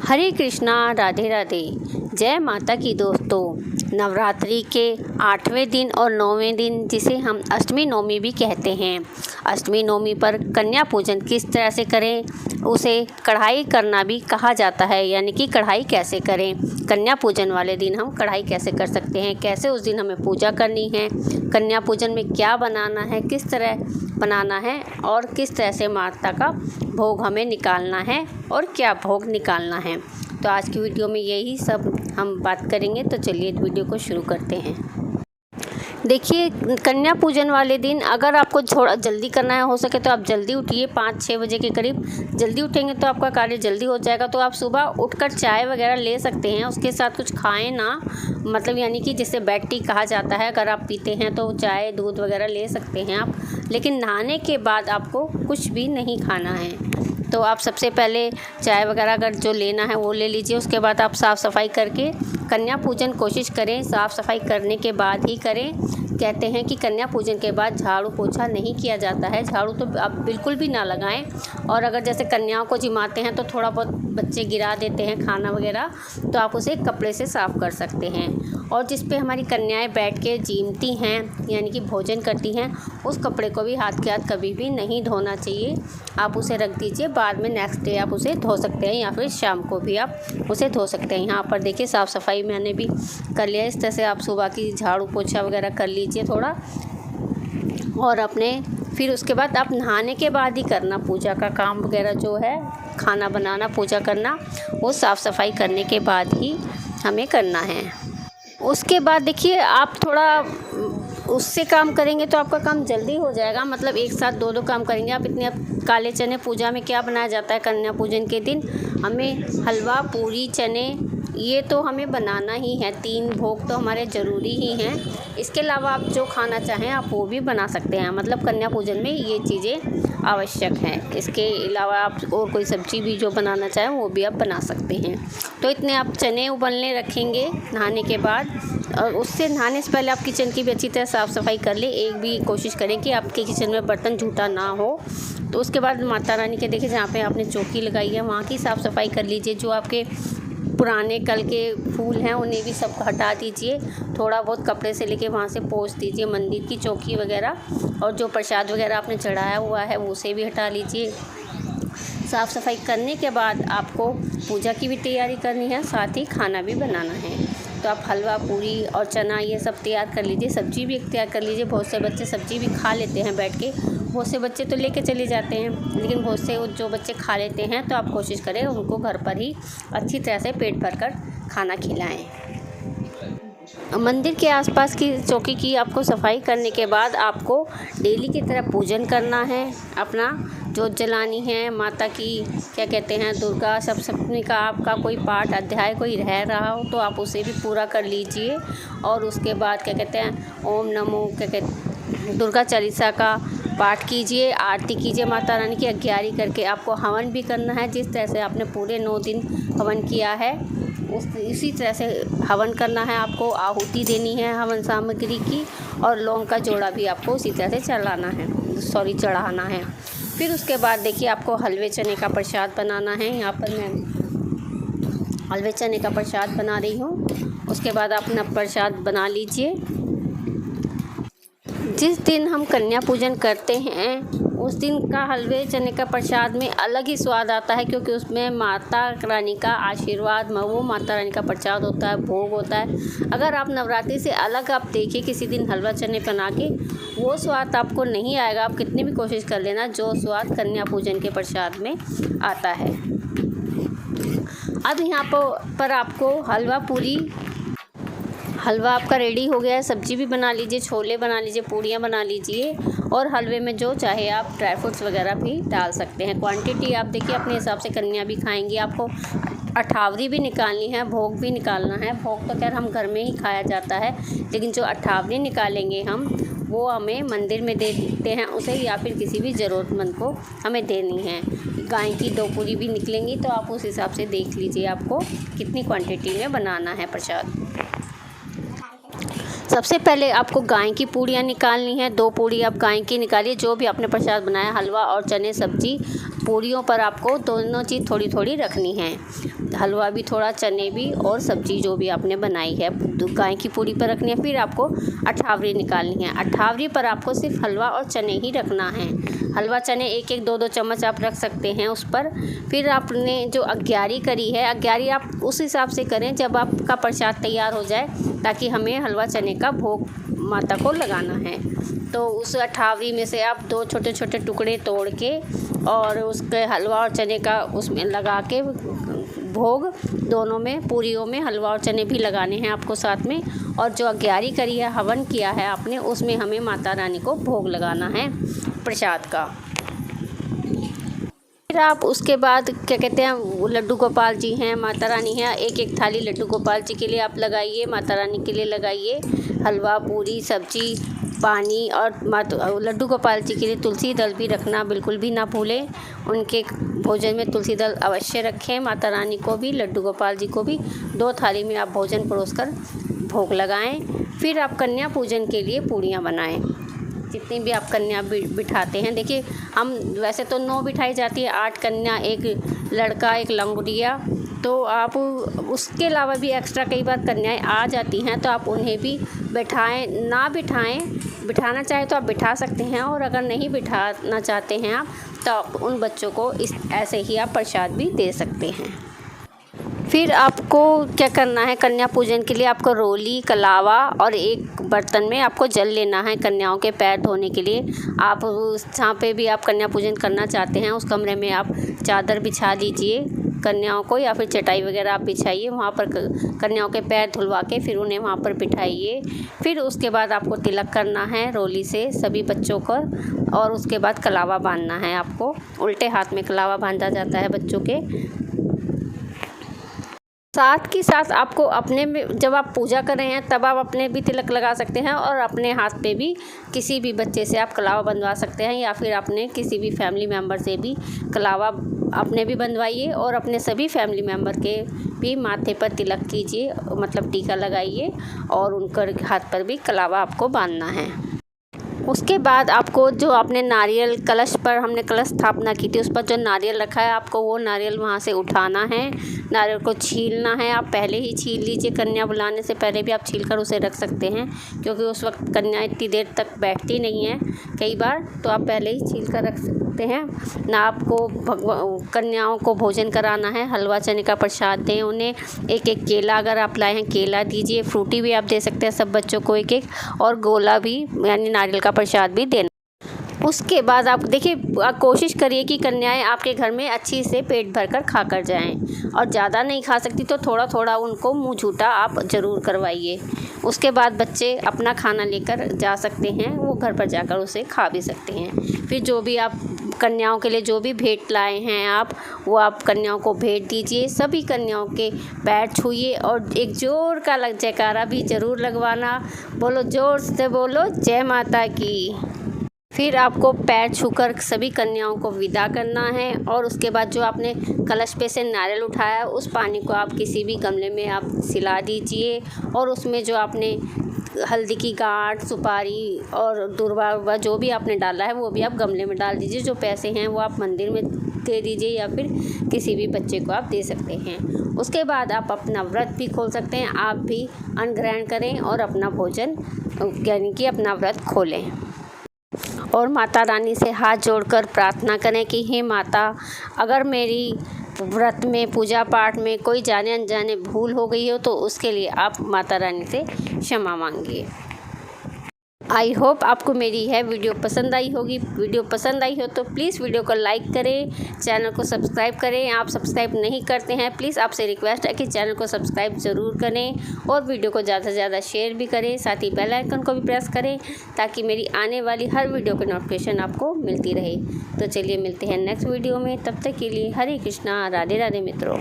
हरे कृष्णा, राधे राधे। जय माता की दोस्तों। नवरात्रि के 8वें दिन और 9वें दिन, जिसे हम अष्टमी नवमी भी कहते हैं, अष्टमी नवमी पर कन्या पूजन किस तरह से करें, उसे कढ़ाई करना भी कहा जाता है। यानी कि कढ़ाई कैसे करें, कन्या पूजन वाले दिन हम कढ़ाई कैसे कर सकते हैं, कैसे उस दिन हमें पूजा करनी है, कन्या पूजन में क्या बनाना है, किस तरह बनाना है और किस तरह से माता का भोग हमें निकालना है और क्या भोग निकालना है। तो आज की वीडियो में यही सब हम बात करेंगे। तो चलिए वीडियो को शुरू करते हैं। देखिए, कन्या पूजन वाले दिन अगर आपको थोड़ा जल्दी करना है, हो सके तो आप जल्दी उठिए। 5-6 बजे के करीब जल्दी उठेंगे तो आपका कार्य जल्दी हो जाएगा। तो आप सुबह उठकर चाय वगैरह ले सकते हैं, उसके साथ कुछ खाएं ना, मतलब यानी कि जिसे बेड टी कहा जाता है। अगर आप पीते हैं तो चाय दूध वगैरह ले सकते हैं आप, लेकिन नहाने के बाद आपको कुछ भी नहीं खाना है। तो आप सबसे पहले चाय वगैरह अगर जो लेना है वो ले लीजिए। उसके बाद आप साफ़ सफाई करके कन्या पूजन कोशिश करें, साफ़ सफाई करने के बाद ही करें। कहते हैं कि कन्या पूजन के बाद झाड़ू पोछा नहीं किया जाता है, झाड़ू तो आप बिल्कुल भी ना लगाएं। और अगर जैसे कन्याओं को जिमाते हैं तो थोड़ा बहुत बच्चे गिरा देते हैं खाना वगैरह, तो आप उसे कपड़े से साफ़ कर सकते हैं। और जिस पे हमारी कन्याएं बैठ के जीमती हैं, यानी कि भोजन करती हैं, उस कपड़े को भी हाथ के हाथ कभी भी नहीं धोना चाहिए। आप उसे रख दीजिए, बाद में नेक्स्ट डे आप उसे धो सकते हैं या फिर शाम को भी आप उसे धो सकते हैं। यहाँ पर देखिए साफ़ सफाई मैंने भी कर लिया। इस तरह से आप सुबह की झाड़ू पोछा वगैरह कर लीजिए थोड़ा, और अपने फिर उसके बाद आप नहाने के बाद ही करना पूजा का काम वगैरह जो है, खाना बनाना, पूजा करना, वो साफ़ सफाई करने के बाद ही हमें करना है। उसके बाद देखिए आप थोड़ा उससे काम करेंगे तो आपका काम जल्दी हो जाएगा। मतलब एक साथ दो काम करेंगे आप। इतने काले चने पूजा में क्या बनाया जाता है कन्या पूजन के दिन, हमें हलवा, पूरी, चने, ये तो हमें बनाना ही है। 3 भोग तो हमारे ज़रूरी ही हैं। इसके अलावा आप जो खाना चाहें आप वो भी बना सकते हैं। मतलब कन्या पूजन में ये चीज़ें आवश्यक हैं। इसके अलावा आप और कोई सब्ज़ी भी जो बनाना चाहें वो भी आप बना सकते हैं। तो इतने आप चने उबलने रखेंगे नहाने के बाद, और उससे नहाने से पहले आप किचन की भी अच्छी तरह साफ़ सफाई कर लें। एक भी कोशिश करें कि आपके किचन में बर्तन झूठा ना हो। तो उसके बाद माता रानी के देखिए जहाँ पे आपने चौकी लगाई है वहाँ की साफ़ सफाई कर लीजिए। जो आपके पुराने कल के फूल हैं उन्हें भी सब हटा दीजिए। थोड़ा बहुत कपड़े से लेके वहाँ से पोंछ दीजिए मंदिर की चौकी वगैरह, और जो प्रसाद वगैरह आपने चढ़ाया हुआ है उसे भी हटा लीजिए। साफ़ सफाई करने के बाद आपको पूजा की भी तैयारी करनी है, साथ ही खाना भी बनाना है। तो आप हलवा, पूरी और चना ये सब तैयार कर लीजिए। सब्ज़ी भी एक तैयार कर लीजिए। बहुत से बच्चे सब्ज़ी भी खा लेते हैं बैठ के, बहुत से बच्चे तो लेके चले जाते हैं, लेकिन बहुत से जो बच्चे खा लेते हैं तो आप कोशिश करें उनको घर पर ही अच्छी तरह से पेट भरकर खाना खिलाएं। मंदिर के आसपास की चौकी की आपको सफाई करने के बाद आपको डेली की तरह पूजन करना है। अपना जोत जलानी है माता की, क्या कहते हैं, दुर्गा सप्तमी का आपका कोई पाठ अध्याय कोई रह रहा हो तो आप उसे भी पूरा कर लीजिए। और उसके बाद क्या कहते हैं, ओम नमो क्या कहते दुर्गा चालीसा का पाठ कीजिए, आरती कीजिए माता रानी की 11 करके। आपको हवन भी करना है। जिस तरह से आपने पूरे 9 दिन हवन किया है इसी तरह से हवन करना है। आपको आहुति देनी है हवन सामग्री की, और लौंग का जोड़ा भी आपको उसी तरह से चढ़ाना है। फिर उसके बाद देखिए आपको हलवे चने का प्रसाद बनाना है। यहाँ पर मैं हलवे चने का प्रसाद बना रही हूँ। उसके बाद आप अपना प्रसाद बना लीजिए। जिस दिन हम कन्या पूजन करते हैं उस दिन का हलवे चने का प्रसाद में अलग ही स्वाद आता है, क्योंकि उसमें माता रानी का आशीर्वाद, वो माता रानी का प्रसाद होता है, भोग होता है। अगर आप नवरात्रि से अलग आप देखिए किसी दिन हलवा चने बना के, वो स्वाद आपको नहीं आएगा। आप कितनी भी कोशिश कर लेना, जो स्वाद कन्या पूजन के प्रसाद में आता है। अब यहाँ पर आपको हलवा आपका रेडी हो गया है। सब्ज़ी भी बना लीजिए, छोले बना लीजिए, पूड़ियाँ बना लीजिए, और हलवे में जो चाहे आप ड्राई फ्रूट्स वगैरह भी डाल सकते हैं। क्वांटिटी आप देखिए अपने हिसाब से, कन्या भी खाएंगी, आपको अठावरी भी निकालनी है, भोग भी निकालना है। भोग तो खैर हम घर में ही खाया जाता है, लेकिन जो अठावरी निकालेंगे हम वो हमें मंदिर में दे देते हैं उसे, या फिर किसी भी ज़रूरतमंद को हमें देनी है। गाय की 2 पूरी भी निकलेंगी, तो आप उस हिसाब से देख लीजिए आपको कितनी क्वांटिटी में बनाना है प्रसाद। सबसे पहले आपको गाय की पूड़ियाँ निकालनी है। 2 पूड़ी आप गाय की निकालिए, जो भी आपने प्रसाद बनाया, हलवा और चने सब्जी पूरियों पर आपको दोनों चीज़ थोड़ी थोड़ी रखनी है, हलवा भी थोड़ा, चने भी, और सब्ज़ी जो भी आपने बनाई है गाय की पूरी पर रखनी है। फिर आपको अठावरी निकालनी है। अठावरी पर आपको सिर्फ हलवा और चने ही रखना है। हलवा चने 1-1 2-2 चम्मच आप रख सकते हैं उस पर। फिर आपने जो अग्यारी करी है, अग्यारी आप उस हिसाब से करें जब आपका प्रसाद तैयार हो जाए, ताकि हमें हलवा चने का भोग माता को लगाना है। तो उस अठावरी में से आप 2 छोटे छोटे टुकड़े तोड़ के और उसके हलवा और चने का उसमें लगा के भोग, दोनों में पूरियों में हलवा और चने भी लगाने हैं आपको साथ में। और जो अग्यारी करी है, हवन किया है आपने, उसमें हमें माता रानी को भोग लगाना है प्रसाद का। फिर आप उसके बाद क्या कहते हैं, लड्डू गोपाल जी हैं, माता रानी हैं, 1-1 थाली लड्डू गोपाल जी के लिए आप लगाइए, माता रानी के लिए लगाइए। हलवा, पूरी, सब्जी, पानी, और लड्डू गोपाल जी के लिए तुलसी दल भी रखना बिल्कुल भी ना भूलें। उनके भोजन में तुलसी दल अवश्य रखें। माता रानी को भी, लड्डू गोपाल जी को भी 2 थाली में आप भोजन परोसकर भोग लगाएं। फिर आप कन्या पूजन के लिए पूड़ियाँ बनाएं। जितनी भी आप कन्या बिठाते हैं, देखिए हम वैसे तो 9 बिठाई जाती है, 8 कन्या, 1 लड़का, 1 लंगोटिया। तो आप उसके अलावा भी एक्स्ट्रा कई बार कन्याएं आ जाती हैं, तो आप उन्हें भी बिठाएं, ना बिठाएं, बिठाना चाहे तो आप बिठा सकते हैं, और अगर नहीं बिठाना चाहते हैं आप, तो आप उन बच्चों को ऐसे ही आप प्रसाद भी दे सकते हैं। फिर आपको क्या करना है, कन्या पूजन के लिए आपको रोली, कलावा और एक बर्तन में आपको जल लेना है कन्याओं के पैर धोने के लिए। आप जहाँ पे भी आप कन्या पूजन करना चाहते हैं, उस कमरे में आप चादर बिछा दीजिए कन्याओं को, या फिर चटाई वगैरह आप बिछाइए, वहाँ पर कन्याओं के पैर धुलवा के फिर उन्हें वहाँ पर बिठाइए। फिर उसके बाद आपको तिलक करना है रोली से सभी बच्चों को, और उसके बाद कलावा बांधना है आपको। उल्टे हाथ में कलावा बांधा जाता है बच्चों के। साथ के साथ आपको अपने में, जब आप पूजा कर रहे हैं तब आप अपने भी तिलक लगा सकते हैं, और अपने हाथ पे भी किसी भी बच्चे से आप कलावा बंधवा सकते हैं, या फिर अपने किसी भी फैमिली मेम्बर से भी कलावा अपने भी बंधवाइए, और अपने सभी फैमिली मेम्बर के भी माथे पर तिलक कीजिए, मतलब टीका लगाइए, और उनके हाथ पर भी कलावा आपको बांधना है। उसके बाद आपको जो आपने नारियल कलश पर, हमने कलश स्थापना की थी, उस पर जो नारियल रखा है, आपको वो नारियल वहाँ से उठाना है। नारियल को छीलना है, आप पहले ही छील लीजिए, कन्या बुलाने से पहले भी आप छील कर उसे रख सकते हैं, क्योंकि उस वक्त कन्या इतनी देर तक बैठती नहीं है कई बार, तो आप पहले ही छील कर रख सकते हैं ना। आपको कन्याओं को भोजन कराना है, हलवा चने का प्रसाद दें उन्हें। 1-1 केला अगर आप लाए हैं, केला दीजिए, फ्रूटी भी आप दे सकते हैं सब बच्चों को 1-1, और गोला भी यानी नारियल का प्रसाद भी देना। उसके बाद आप देखिए, कोशिश करिए कि कन्याएं आपके घर में अच्छी से पेट भरकर खा कर जाएं, और ज़्यादा नहीं खा सकती तो थोड़ा थोड़ा उनको मुंह झूठा आप ज़रूर करवाइए। उसके बाद बच्चे अपना खाना लेकर जा सकते हैं, वो घर पर जाकर उसे खा भी सकते हैं। फिर जो भी आप कन्याओं के लिए जो भी भेंट लाए हैं आप, वो आप कन्याओं को भेंट दीजिए। सभी कन्याओं के पैर छूइए, और एक जोर का जयकारा भी ज़रूर लगवाना। बोलो, जोर से बोलो, जय माता की। फिर आपको पैर छूकर सभी कन्याओं को विदा करना है, और उसके बाद जो आपने कलश पे से नारियल उठाया, उस पानी को आप किसी भी गमले में आप सिला दीजिए, और उसमें जो आपने हल्दी की गांठ, सुपारी और दूर्वा जो भी आपने डाला है, वो भी आप गमले में डाल दीजिए। जो पैसे हैं वो आप मंदिर में दे दीजिए, या फिर किसी भी बच्चे को आप दे सकते हैं। उसके बाद आप अपना व्रत भी खोल सकते हैं, आप भी अन्न ग्रहण करें और अपना भोजन यानी कि अपना व्रत खोलें, और माता रानी से हाथ जोड़कर प्रार्थना करें कि हे माता, अगर मेरी व्रत में, पूजा पाठ में कोई जाने अनजाने भूल हो गई हो, तो उसके लिए आप माता रानी से क्षमा मांगिए। आई होप आपको मेरी यह वीडियो पसंद आई होगी। वीडियो पसंद आई हो तो प्लीज़ वीडियो को लाइक करें, चैनल को सब्सक्राइब करें। आप सब्सक्राइब नहीं करते हैं, प्लीज़ आपसे रिक्वेस्ट है कि चैनल को सब्सक्राइब ज़रूर करें, और वीडियो को ज़्यादा से ज़्यादा शेयर भी करें। साथ ही बेल आइकन को भी प्रेस करें, ताकि मेरी आने वाली हर वीडियो की नोटिफिकेशन आपको मिलती रहे। तो चलिए मिलते हैं नेक्स्ट वीडियो में, तब तक के लिए हरे कृष्णा, राधे राधे मित्रों।